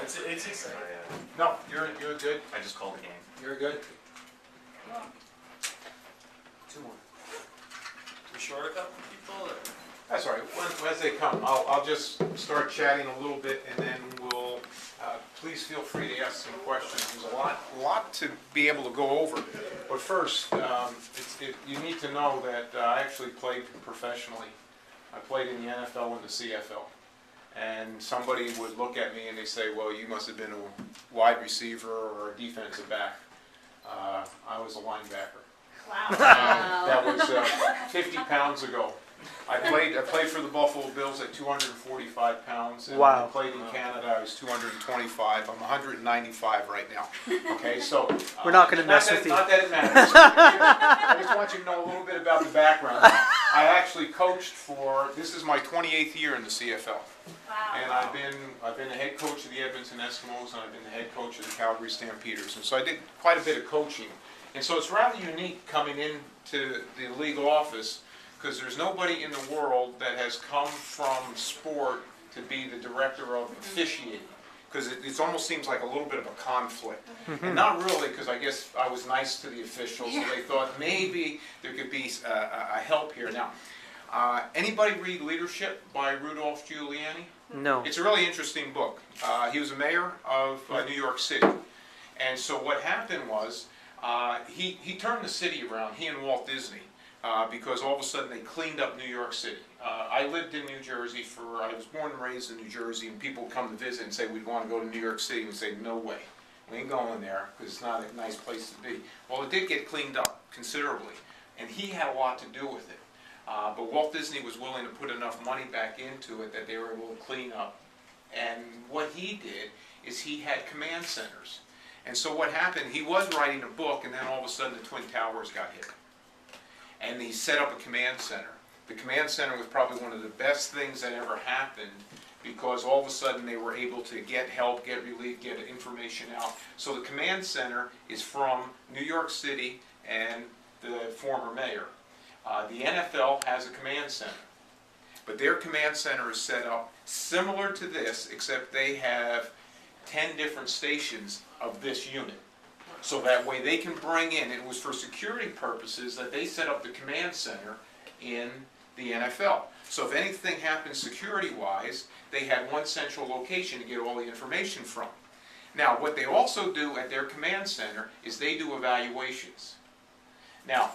It's exciting. No, you're good. I just called the game. You're good. Two more. We short a couple people, or? That's all right. As they come, I'll just start chatting a little bit, and then we'll. Please feel free to ask some questions. There's a lot to be able to go over. But first, you need to know that I actually played professionally. I played in the NFL and the CFL. And somebody would look at me and they say, well, you must have been a wide receiver or a defensive back. I was a linebacker. Wow. That was 50 pounds ago. I played for the Buffalo Bills at 245 pounds. And Wow. I played in Canada. I was 225. I'm 195 right now. Okay, so We're not going to mess with you. Not that it matters. I just want you to know a little bit about the background. I actually coached for. This is my 28th year in the CFL. Wow. And I've been the head coach of the Edmonton Eskimos, and I've been the head coach of the Calgary Stampeders. And so I did quite a bit of coaching. And so it's rather unique coming into the legal office, because there's nobody in the world that has come from sport to be the director of officiating. Because it almost seems like a little bit of a conflict. And not really, because I guess I was nice to the officials, so they thought maybe there could be a help here. Now, anybody read Leadership by Rudolph Giuliani? No. It's a really interesting book. He was a mayor of New York City. And so what happened was, he turned the city around, he and Walt Disney, because all of a sudden they cleaned up New York City. I lived in New Jersey I was born and raised in New Jersey, and people would come to visit and say, we'd want to go to New York City, and we'd say, no way. We ain't going there, because it's not a nice place to be. Well, it did get cleaned up considerably, and he had a lot to do with it. But Walt Disney was willing to put enough money back into it that they were able to clean up. And what he did is he had command centers. And so what happened, he was writing a book, and then all of a sudden the Twin Towers got hit. And he set up a command center. The command center was probably one of the best things that ever happened, because all of a sudden they were able to get help, get relief, get information out. So the command center is from New York City and the former mayor. The NFL has a command center, but their command center is set up similar to this, except they have 10 different stations of this unit. So that way they can bring in, it was for security purposes that they set up the command center in the NFL. So if anything happens security-wise, they had one central location to get all the information from. Now, what they also do at their command center is they do evaluations. Now,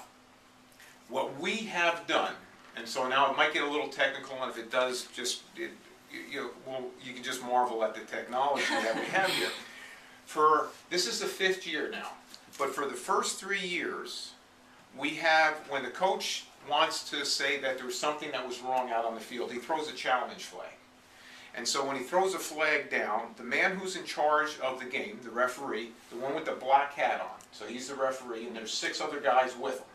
what we have done, and so now it might get a little technical, and if it does, just you can just marvel at the technology that we have here. This is the 5th year now, but for the first 3 years, we have, when the coach wants to say that there was something that was wrong out on the field, he throws a challenge flag. And so when he throws a flag down, the man who's in charge of the game, the referee, the one with the black hat on, so he's the referee, and there's 6 other guys with him.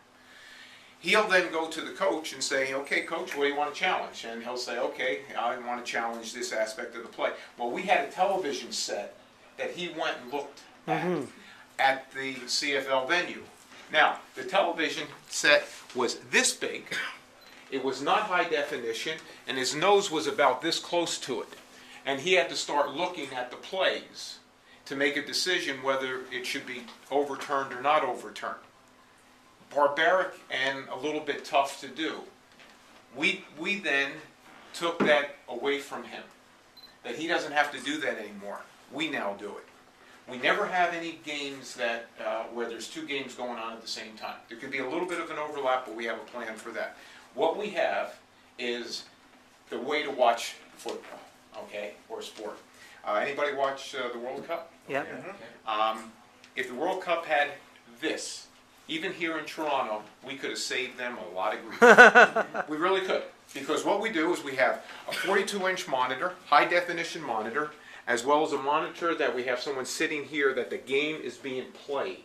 He'll then go to the coach and say, okay, coach, what do you want to challenge? And he'll say, okay, I want to challenge this aspect of the play. Well, we had a television set that he went and looked at the CFL venue. Now, the television set was this big. It was not high definition, and his nose was about this close to it. And he had to start looking at the plays to make a decision whether it should be overturned or not overturned. Barbaric and a little bit tough to do. We then took that away from him, that he doesn't have to do that anymore. We now do it. We never have any games that where there's 2 games going on at the same time. There could be a little bit of an overlap, but we have a plan for that. What we have is the way to watch football, okay, or sport. Anybody watch the World Cup? Yeah. If the World Cup had this, even here in Toronto, we could have saved them a lot of grief. We really could. Because what we do is we have a 42-inch monitor, high-definition monitor, as well as a monitor that we have someone sitting here that the game is being played.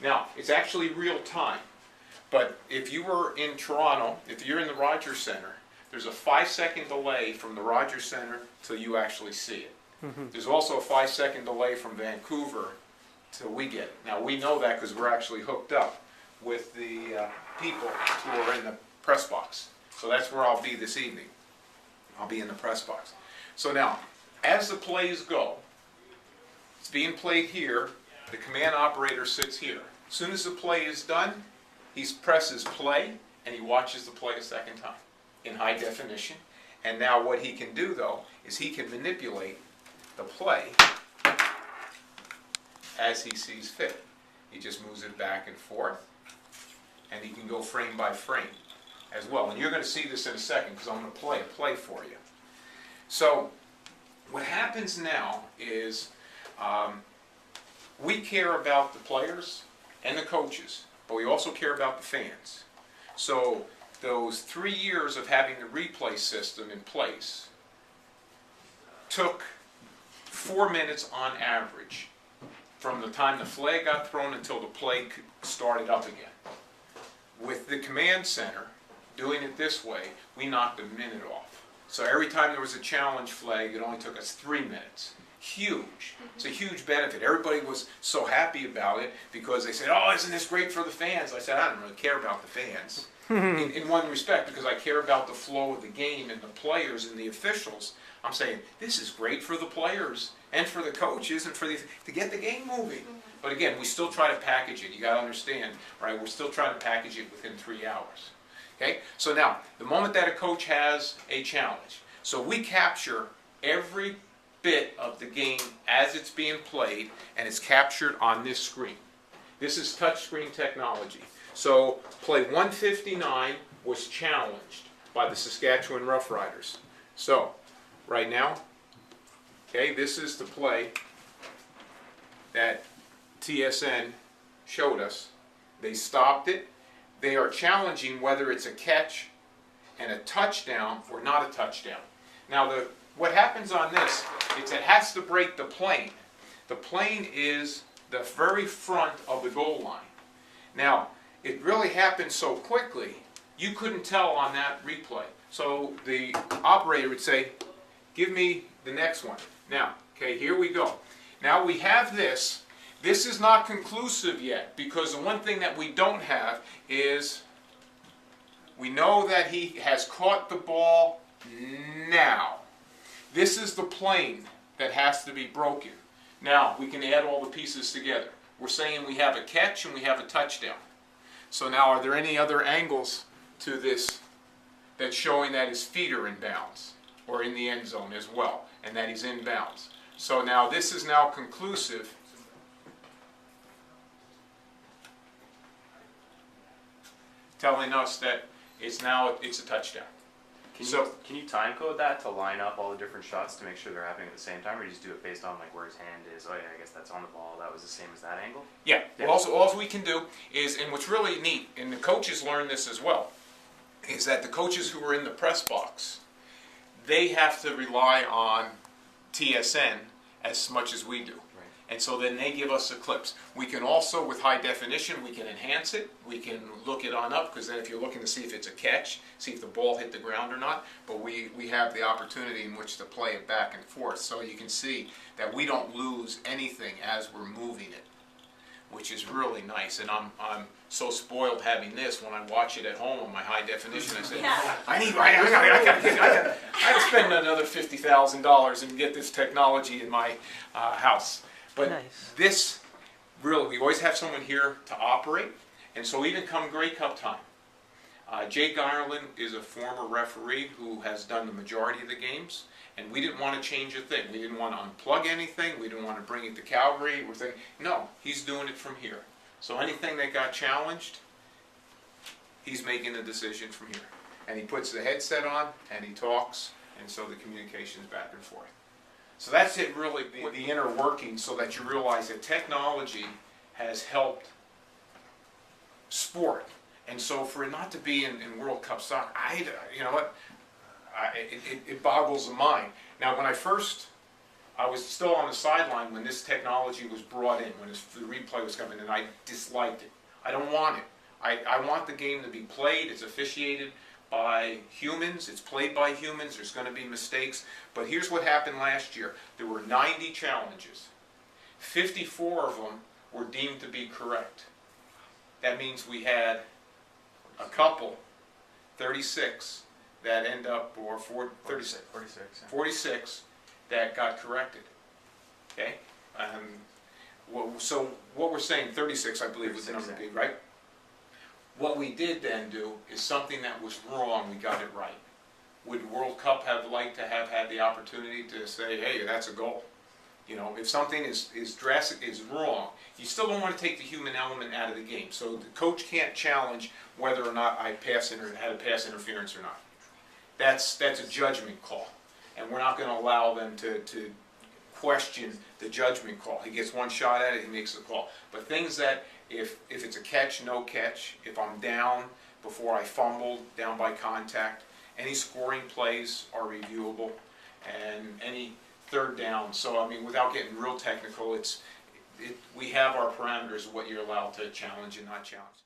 Now, it's actually real time. But if you were in Toronto, if you're in the Rogers Center, there's a 5-second delay from the Rogers Center till you actually see it. There's also a 5-second delay from Vancouver till we get it. Now, we know that because we're actually hooked up with the people who are in the press box. So that's where I'll be this evening. I'll be in the press box. So now, as the plays go, It's being played here. The command operator sits here. As soon as the play is done, he presses play and he watches the play a second time in high definition. And now what he can do, though, is he can manipulate the play as he sees fit. He just moves it back and forth, and he can go frame by frame as well. And you're going to see this in a second because I'm going to play a play for you. So what happens now is we care about the players and the coaches, but we also care about the fans. So those 3 years of having the replay system in place took 4 minutes on average from the time the flag got thrown until the play started up again. With the command center doing it this way, we knocked a minute off. So every time there was a challenge flag, it only took us 3 minutes. Huge. It's a huge benefit. Everybody was so happy about it because they said, oh, isn't this great for the fans? I said, I don't really care about the fans. In one respect, because I care about the flow of the game and the players and the officials. I'm saying, this is great for the players and for the coaches and to get the game moving. But again, we still try to package it. You got to understand, right? We're still trying to package it within 3 hours. Okay? So now, the moment that a coach has a challenge, so we capture every bit of the game as it's being played, and it's captured on this screen. This is touchscreen technology. So play 159 was challenged by the Saskatchewan Roughriders. So right now, okay, this is the play that TSN showed us. They stopped it. They are challenging whether it's a catch and a touchdown or not a touchdown. Now what happens on this is it has to break the plane. The plane is the very front of the goal line. Now, it really happened so quickly, you couldn't tell on that replay. So the operator would say, give me the next one. Now, okay, here we go. Now we have this. This is not conclusive yet because the one thing that we don't have is we know that he has caught the ball now. This is the plane that has to be broken. Now, we can add all the pieces together. We're saying we have a catch and we have a touchdown. So now, are there any other angles to this that's showing that his feet are in bounds or in the end zone as well, and that he's in bounds? So now this is now conclusive. Telling us that it's a touchdown. Can you time code that to line up all the different shots to make sure they're happening at the same time, or you just do it based on like where his hand is? Oh yeah, I guess that's on the ball. That was the same as that angle. Yeah. Yeah. Well, all we can do is, and what's really neat, and the coaches learn this as well, is that the coaches who are in the press box, they have to rely on TSN as much as we do. And so then they give us the clips. We can also, with high definition, we can enhance it. We can look it on up, because then if you're looking to see if it's a catch, see if the ball hit the ground or not, but we have the opportunity in which to play it back and forth. So you can see that we don't lose anything as we're moving it, which is really nice. And I'm so spoiled having this. When I watch it at home on my high definition, I say, I gotta spend another $50,000 and get this technology in my house. But this, really, we always have someone here to operate, and so even come Grey Cup time, Jake Ireland is a former referee who has done the majority of the games, and we didn't want to change a thing. We didn't want to unplug anything. We didn't want to bring it to Calgary. We're thinking, no, he's doing it from here. So anything that got challenged, he's making the decision from here. And he puts the headset on, and he talks, and so the communication's back and forth. So that's it, really, the inner working, so that you realize that technology has helped sport. And so for it not to be in World Cup soccer, you know what, it boggles the mind. Now, when I was still on the sideline when this technology was brought in, when the replay was coming in, I disliked it. I don't want it. I want the game to be played. It's officiated by humans, it's played by humans, there's going to be mistakes. But here's what happened last year. There were 90 challenges. 54 of them were deemed to be correct. That means we had a couple, 36, that end up, or 46 that got corrected. Okay? So what we're saying, 36, I believe, was the number 36, B, right? What we did then do is something that was wrong, we got it right. Would World Cup have liked to have had the opportunity to say, hey, that's a goal? You know, if something is drastic, is wrong, you still don't want to take the human element out of the game. So the coach can't challenge whether or not I had a pass interference or not. That's a judgment call, and we're not going to allow them to question the judgment call. He gets one shot at it, he makes the call. But things that, if it's a catch, no catch, if I'm down before I fumbled, down by contact, any scoring plays are reviewable, and any third down. So I mean, without getting real technical, we have our parameters of what you're allowed to challenge and not challenge.